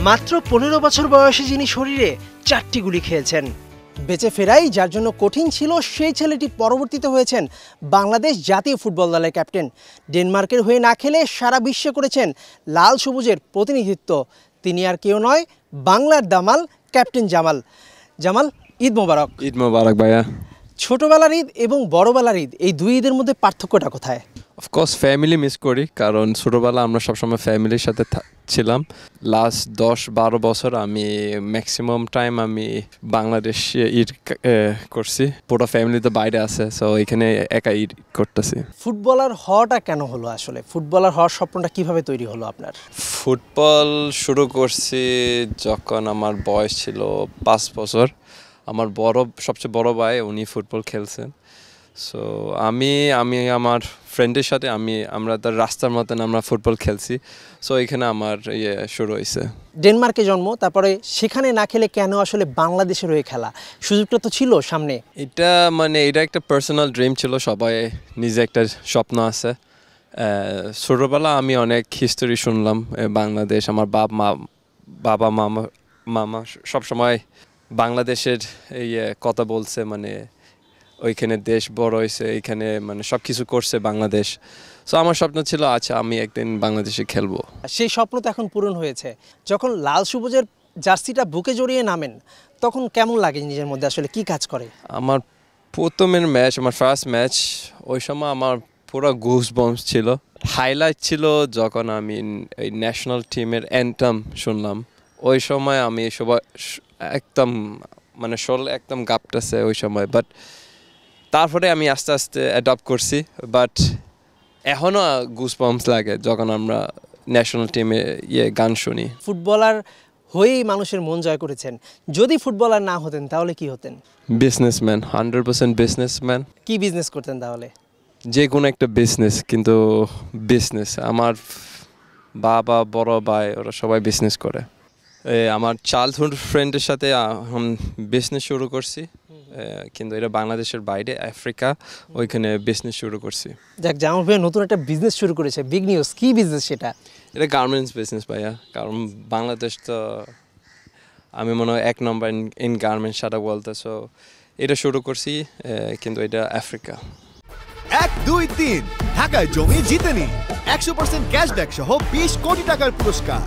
মাত্র 15 বছর বয়সে যিনি শরীরে 4টি গুলি খেয়েছেন, বেঁচে ফেরাই যার জন্য কঠিন ছিল, সেই ছেলেটি পরবর্তীতে হয়েছেন বাংলাদেশ জাতীয় ফুটবল দলের ক্যাপ্টেন। ডেনমার্কের হয়ে না খেলে সারা বিশ্বে করেছেন লাল সবুজের প্রতিনিধিত্ব। তিনি আর কেউ নয়, বাংলার দামাল ক্যাপ্টেন জামাল। জামাল, ঈদ মোবারক। ঈদ মোবারক ভাইয়া। ছোটবেলার ঈদ এবং বড়বেলার ঈদ, এই দুই ঈদের মধ্যে পার্থক্যটা কোথায়? অফকোর্স ফ্যামিলি মিস করি, কারণ ছোটোবেলা আমরা সবসময় ফ্যামিলির সাথে ছিলাম। লাস্ট 10-12 বছর আমি ম্যাক্সিমাম টাইম আমি বাংলাদেশে ঈদ করছি। পুরো ফ্যামিলি তো বাইরে আছে, সো এখানে একা ঈদ করতেছি। ফুটবলার হওয়াটা কেন হলো আসলে? ফুটবলার হওয়ার স্বপ্নটা কিভাবে তৈরি হলো আপনার? ফুটবল শুরু করছি যখন আমার বয়স ছিল 5 বছর। আমার সবচেয়ে বড় ভাই উনি ফুটবল খেলছেন। সো আমি আমার ফ্রেন্ডের সাথে আমরা তার রাস্তার মতন আমরা ফুটবল খেলছি। সো এখানে আমার শুরু হয়েছে। ডেনমার্কে জন্ম, তারপরে সেখানে না খেলে কেন আসলে বাংলাদেশের হয়ে খেলা? সুযোগটা তো ছিল সামনে। এটা একটা পার্সোনাল ড্রিম ছিল, সবাই নিজে একটা স্বপ্ন আছে। ছোটোবেলা আমি অনেক হিস্টোরি শুনলাম বাংলাদেশ। আমার বাবা মামা সবসময় বাংলাদেশের কথা বলছে, ওইখানে দেশ বড় হয়েছে, এইখানে সব কিছু করছে বাংলাদেশ। সো আমার স্বপ্ন ছিল, আচ্ছা আমি একদিন বাংলাদেশে খেলবো। সেই স্বপ্ন তো এখন পূরণ হয়েছে। যখন লাল সবুজের জার্সিটা বুকে জড়িয়ে নামেন, তখন কেমন লাগে নিজের মধ্যে? আসলে কি কাজ করে? আমার প্রথমের ম্যাচ, আমার ফার্স্ট ম্যাচ, ওই সময় আমার পুরো গুস বম্স ছিল। হাইলাইট ছিল যখন আমি এই ন্যাশনাল টিমের অ্যান্থেম শুনলাম। ওই সময় আমি সবাই একদম শোল একদম গাপটাছে ওই সময়। বাট তারপরে আমি আস্তে আস্তে অ্যাডপ্ট করছি। বাট এখনও গুসবাম্পস লাগে যখন আমরা ন্যাশনাল টিমে গান শুনি। ফুটবলার হয়েই মানুষের মন জয় করেছেন। যদি ফুটবলার না হতেন তাহলে কি হতেন? Businessman, 100% businessman. কি বিজনেস করতেন তাহলে? যে কোনো একটা বিজনেস, কিন্তু বিজনেস। আমার বাবা, বড় ভাই, ওরা সবাই বিজনেস করে। আমার চাইল্ডহুড ফ্রেন্ডের সাথে বিজনেস শুরু করছি, কিন্তু এটা বাংলাদেশের বাইরে, আফ্রিকা, ওইখানে বিজনেস শুরু করছি। যাক, জামাল ভাইয়া নতুন একটা বিজনেস শুরু করেছে, বিগ নিউজ। কি বিজনেস সেটা? এটা গার্মেন্টস বিজনেস ভাইয়া। কারণ বাংলাদেশ তো আমি মনে হয় 1 নম্বর ইন গার্মেন্টস সারা বলতে। সো এটা শুরু করছি, কিন্তু এটা আফ্রিকা। 1, 2, 3 ঢাকায় জমি জিতে নি 100% ক্যাশব্যাক সহ 20 কোটি টাকার পুরস্কার।